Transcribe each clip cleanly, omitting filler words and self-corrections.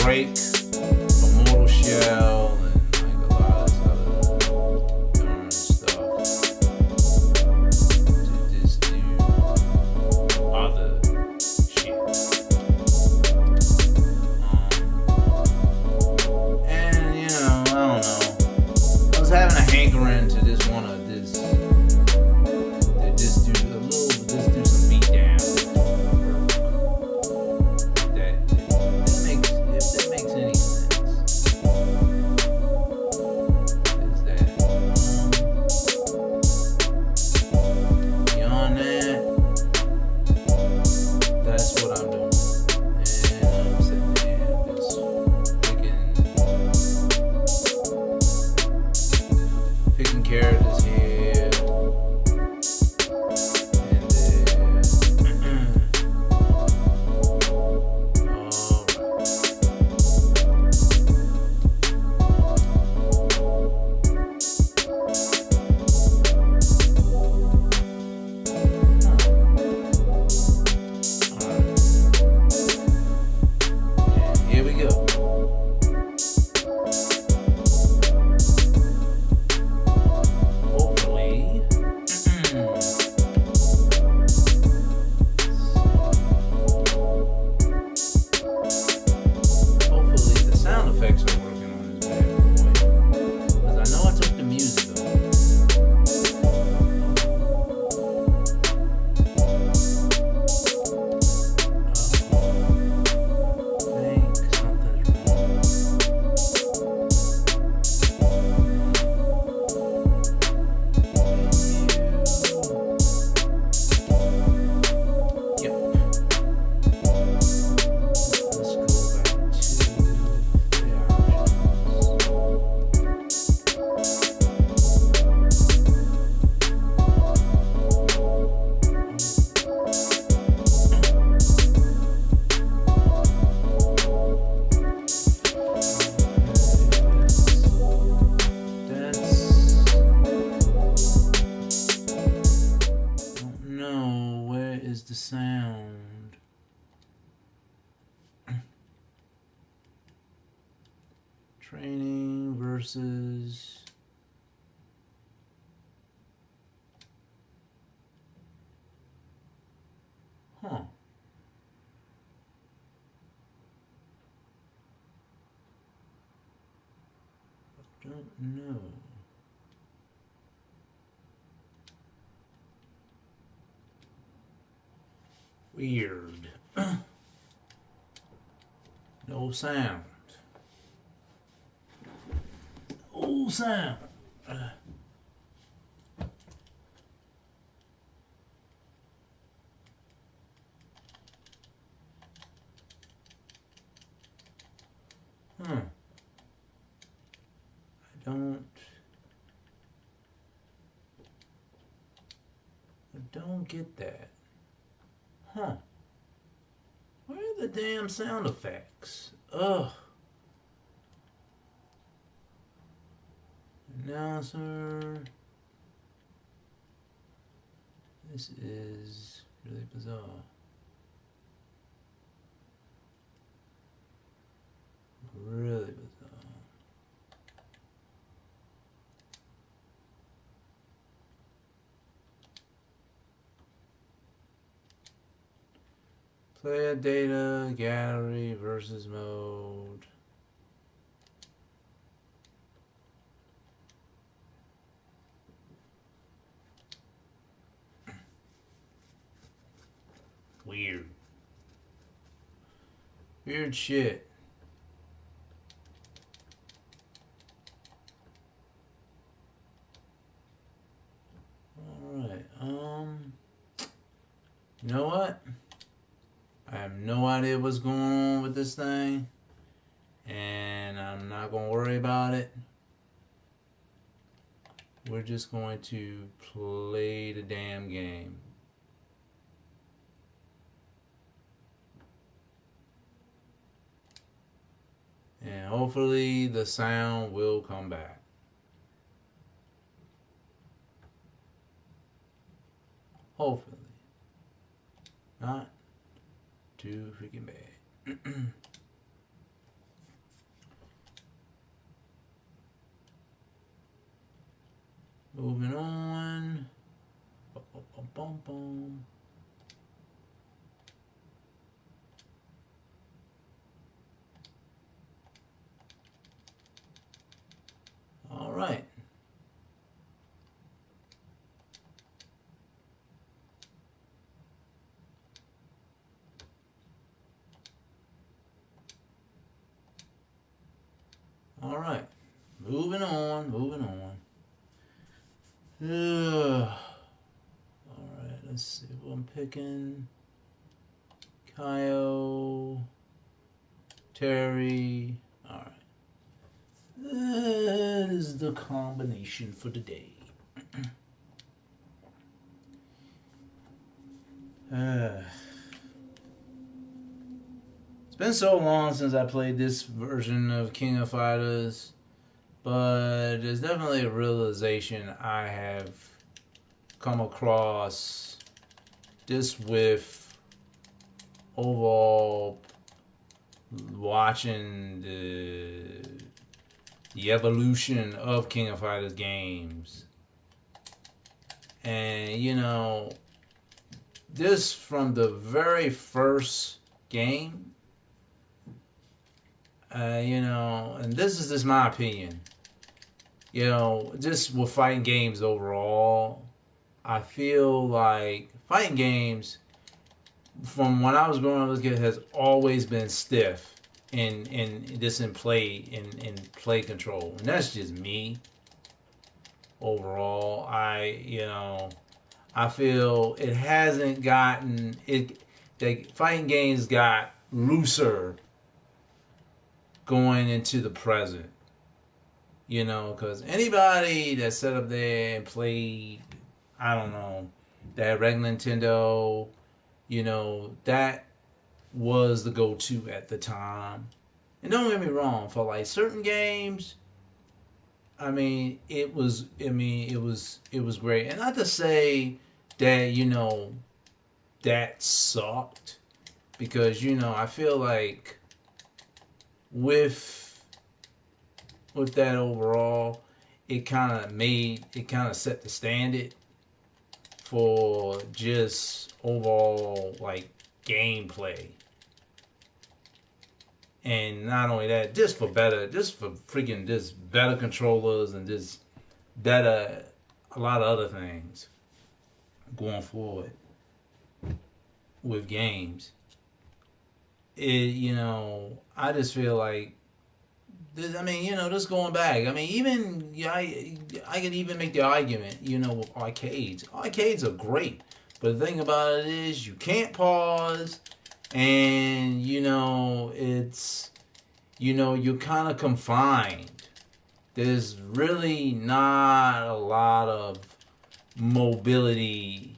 break for Mortal Shell and like a lot of other darn stuff to just do other shit. And you know, I don't know. I was having a hankering to just want to just do a little, just do some beat down work. That makes, if that makes any sense. Is that beyond that? That's what I'm doing. And I'm sitting there just picking characters here. Here we go. Hopefully, hopefully the sound effects are working on this bad boy. Because I know I took the music off. The sound. Training versus I don't know. Weird. No sound. No sound. I don't get that. Where are the damn sound effects? Ugh. Announcer. This is really bizarre. Really bizarre. Player data, gallery versus mode. Weird. Weird shit. Alright, you know what? I have no idea what's going on with this thing. And I'm not going to worry about it. We're just going to play the damn game. And hopefully the sound will come back. Hopefully. Not too freaking bad. Moving on. Bum, bum, bum. All right. All right. Moving on. Moving on. All right. Let's see what I'm picking. Kyle. Terry. All right. That is the combination for today. It's been so long since I played this version of King of Fighters, but there's definitely a realization I have come across just with overall watching the evolution of King of Fighters games. And this from the very first game, and this is just my opinion. Just with fighting games overall, I feel like fighting games from when I was growing up as a kid has always been stiff in play control, and that's just me. Overall, I feel it hasn't gotten it. The fighting games got looser going into the present. Because anybody that sat up there and played, I don't know, that regular Nintendo, that was the go-to at the time. And don't get me wrong, for like certain games, it was great. And not to say that, that sucked, because I feel like with that overall, it kind of set the standard for just overall like gameplay. And not only that, just for freaking just better controllers and just better a lot of other things going forward with games. I just feel like just going back. Even I could even make the argument, with arcades. Arcades are great, but the thing about it is you can't pause, and it's you're kind of confined. There's really not a lot of mobility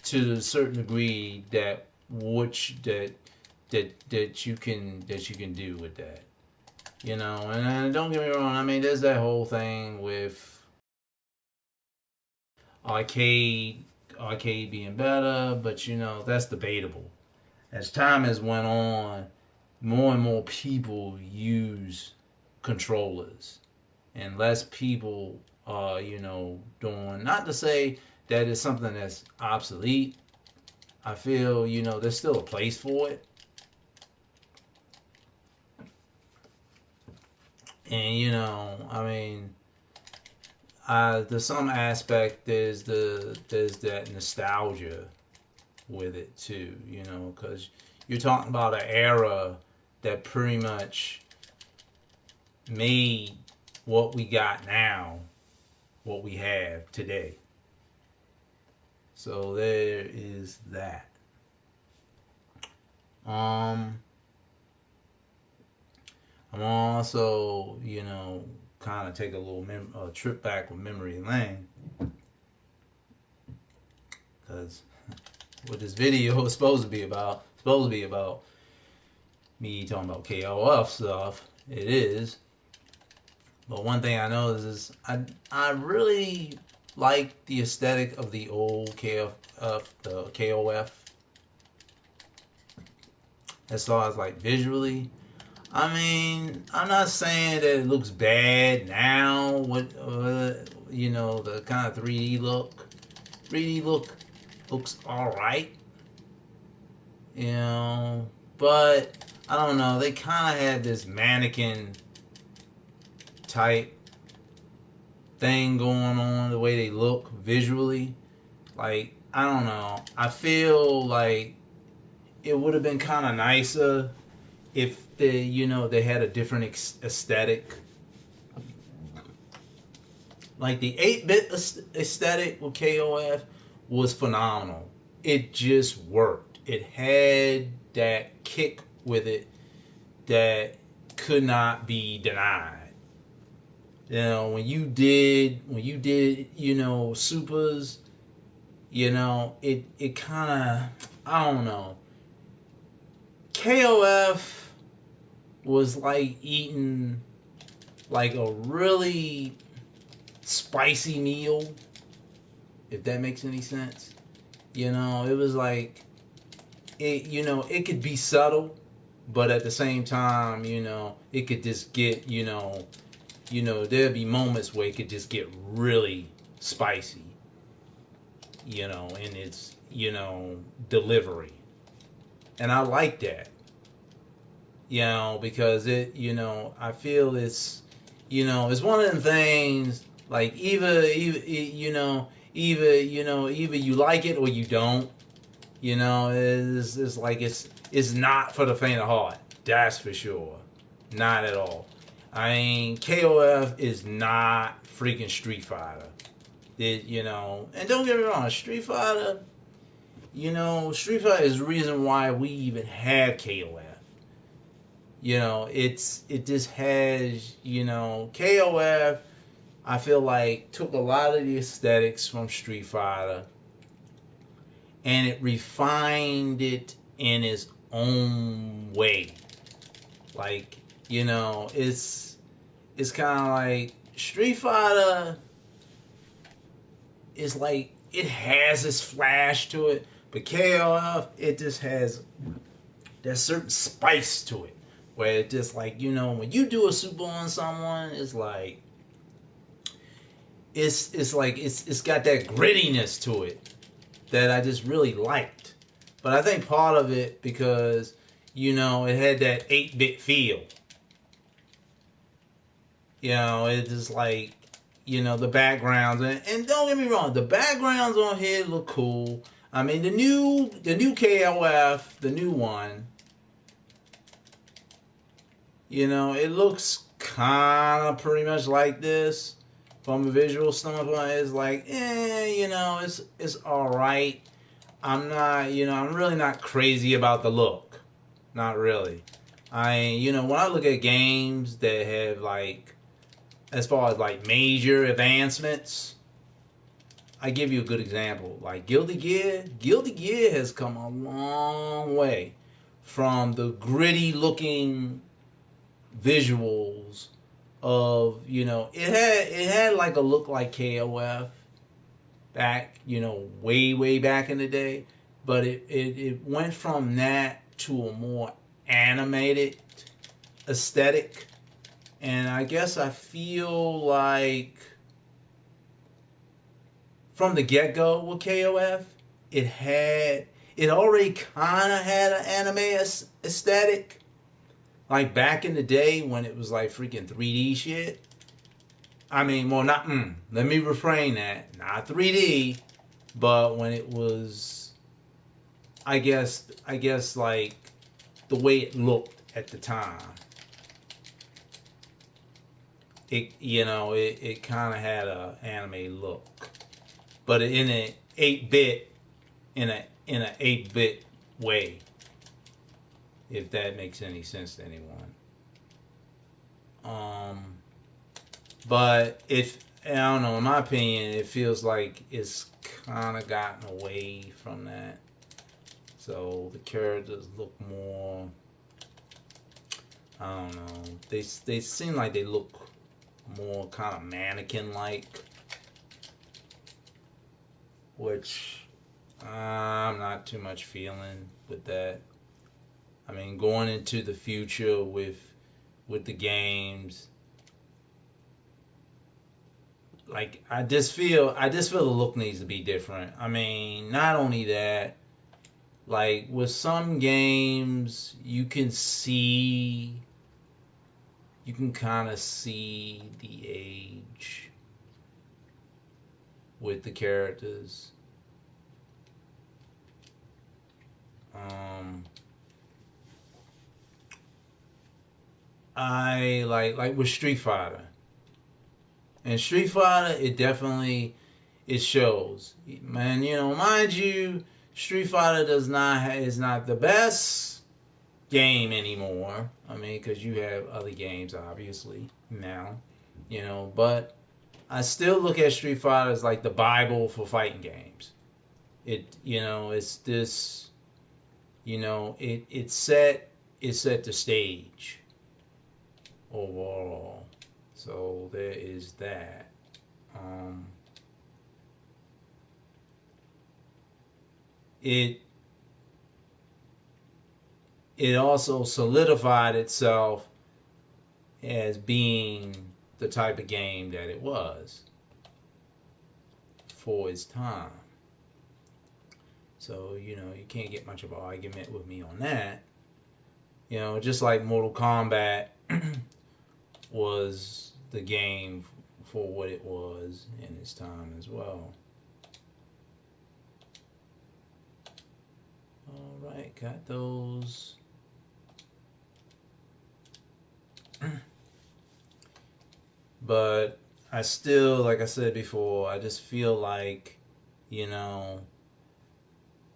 to a certain degree that you can do with that. And don't get me wrong. There's that whole thing with arcade being better, but that's debatable. As time has went on, more and more people use controllers, and less people are doing. Not to say that it's something that's obsolete. I feel there's still a place for it, and there's some aspect, there's that nostalgia with it too, because you're talking about an era that pretty much made what we got now what we have today. So there is that. I'm also, kind of take a little trip back with memory lane, because what this video is supposed to be about me talking about KOF stuff. It is. But one thing I know is I really like the aesthetic of the old the KOF. As far as like visually, I mean, I'm not saying that it looks bad now. What the kind of 3D look. 3D looks all right. You know, but I don't know. They kind of had this mannequin type thing going on. The way they look visually, like I don't know. I feel like it would have been kind of nicer if they had a different aesthetic. Like the 8-bit aesthetic with KOF was phenomenal. It just worked. It had that kick with it that could not be denied. When you did supers, it kind of, I don't know. KOF was like eating like a really spicy meal, if that makes any sense. It was like it could be subtle, but at the same time, it could just get, there'd be moments where it could just get really spicy, in its, delivery. And I like that, because I feel it's one of them things like either you like it or you don't. It's like it's not for the faint of heart. That's for sure. Not at all. I mean, KOF is not freaking Street Fighter. And don't get me wrong, Street Fighter is the reason why we even have KOF. It just has, KOF. I feel like took a lot of the aesthetics from Street Fighter and it refined it in its own way. Like, it's kind of like Street Fighter is like it has this flash to it, but KOF it just has that certain spice to it, where it just like when you do a super on someone, it's like it's got that grittiness to it that I just really liked. But I think part of it because it had that 8-bit feel. It's just like the backgrounds and don't get me wrong, the backgrounds on here look cool. I mean the new KOF, the new one, it looks kind of pretty much like this from a visual standpoint. It's like, it's all right. I'm not, I'm really not crazy about the look. Not really. When I look at games that have like, as far as like major advancements, I give you a good example. Like Guilty Gear. Guilty Gear has come a long way from the gritty looking visuals of it had like a look like KOF back way back in the day, but it went from that to a more animated aesthetic. And I guess I feel like from the get-go with KOF it already kind of had an anime aesthetic, like back in the day when it was like freaking 3D shit. I mean, well, not. Let me refrain that. Not 3D, but when it was, I guess like the way it looked at the time. It kind of had a anime look, but in an 8-bit, in a 8-bit way. If that makes any sense to anyone. Um, But if I don't know, in my opinion, it feels like it's kind of gotten away from that. So the characters look more. I don't know. They seem like they look more kind of mannequin like, which I'm not too much feeling with that. I mean, going into the future with with the games. Like I just feel the look needs to be different. I mean, not only that, like with some games you can kind of see the age with the characters. Um, I like with Street Fighter. And Street Fighter, it shows. Man, mind you, Street Fighter is not the best game anymore. I mean, because you have other games, obviously, now, but I still look at Street Fighter as like the Bible for fighting games. It's this, it set the stage overall. So there is that. Um, it it also solidified itself as being the type of game that it was for its time. So, you can't get much of an argument with me on that. Just like Mortal Kombat was the game for what it was in its time as well. All right, got those. But I still, like I said before, I just feel like, you know,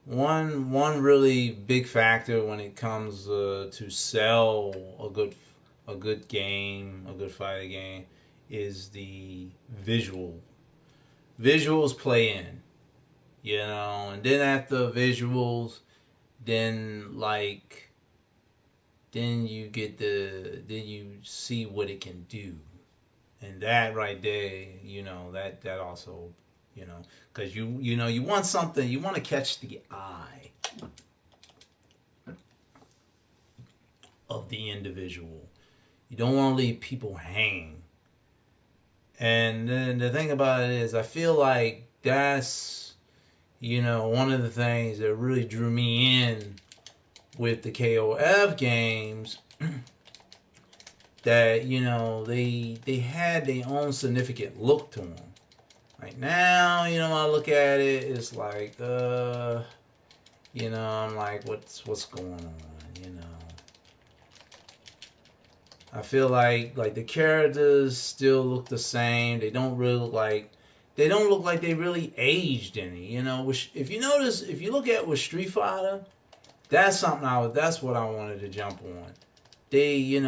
one really big factor when it comes to sell a good game, a good fighting game, is the visuals play in, and then after visuals, then then you see what it can do, and that right there, that also, because you want something, you want to catch the eye of the individual. You don't want to leave people hanging. And then the thing about it is, I feel like that's, one of the things that really drew me in with the KOF games, that, they had their own significant look to them. Like now, I look at it, it's like, I'm like, what's going on, I feel like the characters still look the same. They don't look like they really aged any. Which, if you notice, if you look at with Street Fighter, that's what I wanted to jump on. They,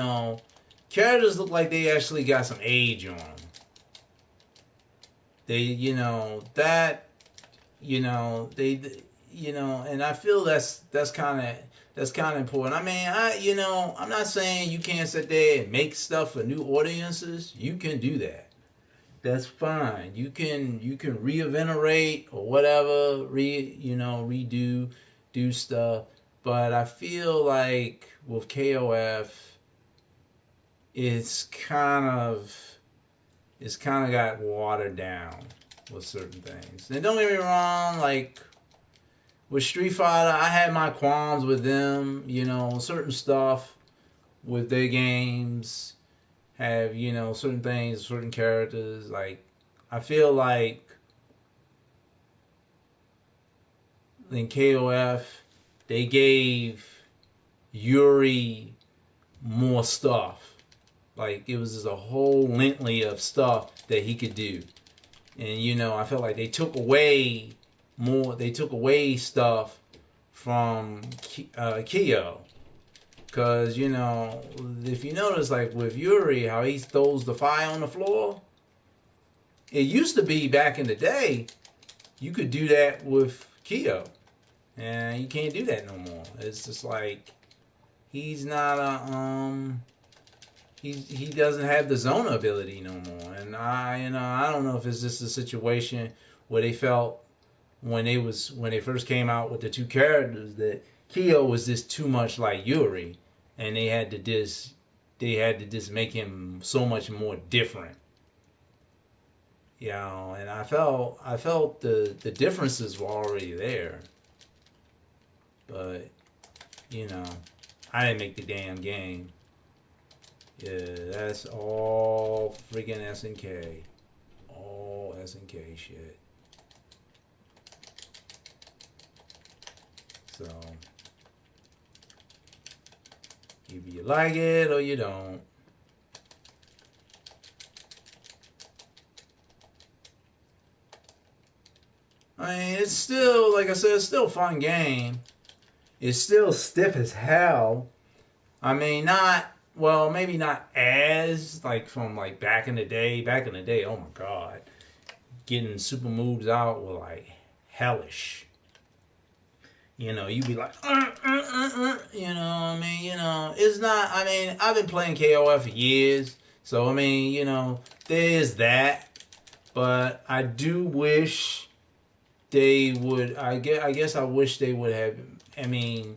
characters look like they actually got some age on them. They, and I feel that's kind of important. I mean, I'm not saying you can't sit there and make stuff for new audiences. You can do that. That's fine. You can reinvigorate or whatever, redo, do stuff. But I feel like with KOF, it's kind of got watered down with certain things. And don't get me wrong, like with Street Fighter, I had my qualms with them. Certain stuff with their games have, certain things, certain characters. Like, I feel like in KOF, they gave Yuri more stuff. Like, it was just a whole lengthy of stuff that he could do. And, I felt like they took away stuff from Kyo. Because, if you notice, like with Yuri, how he throws the fire on the floor, it used to be back in the day, you could do that with Kyo. And you can't do that no more. It's just like, he's not he doesn't have the Zona ability no more. And I don't know if it's just a situation where they felt when they first came out with the two characters that Kyo was just too much like Yuri, and they had to just they had to just make him so much more different. You know, and I felt the differences were already there, but you know, I didn't make the damn game. Yeah, that's all freaking SNK. All SNK shit. So either you like it or you don't. I mean, it's still, like I said, it's still a fun game. It's still stiff as hell. I mean, not, well, maybe not as like from like back in the day. Back in the day, oh my god, getting super moves out were like hellish. You know, you'd be like, you know, I mean, you know, it's not, I mean, I've been playing KOF for years, so I mean, you know, there's that, but I do wish they would, I guess I wish they would have, I mean,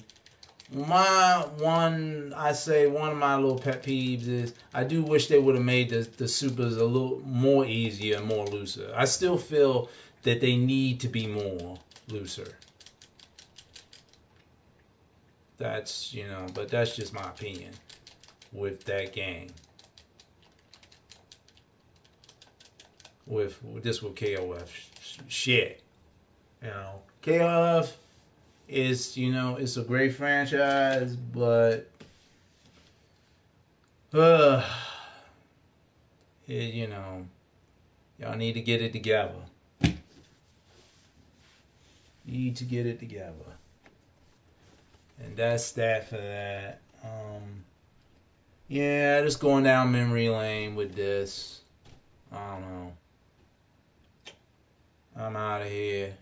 I say one of my little pet peeves is I do wish they would have made the supers a little more easier and more looser. I still feel that they need to be more looser. That's, you know, but that's just my opinion with that game. With this with KOF shit, you know, KOF is, you know, it's a great franchise, but uh, you know, y'all need to get it together. Need to get it together, and that's that for that. Yeah, just going down memory lane with this. I don't know. I'm out of here.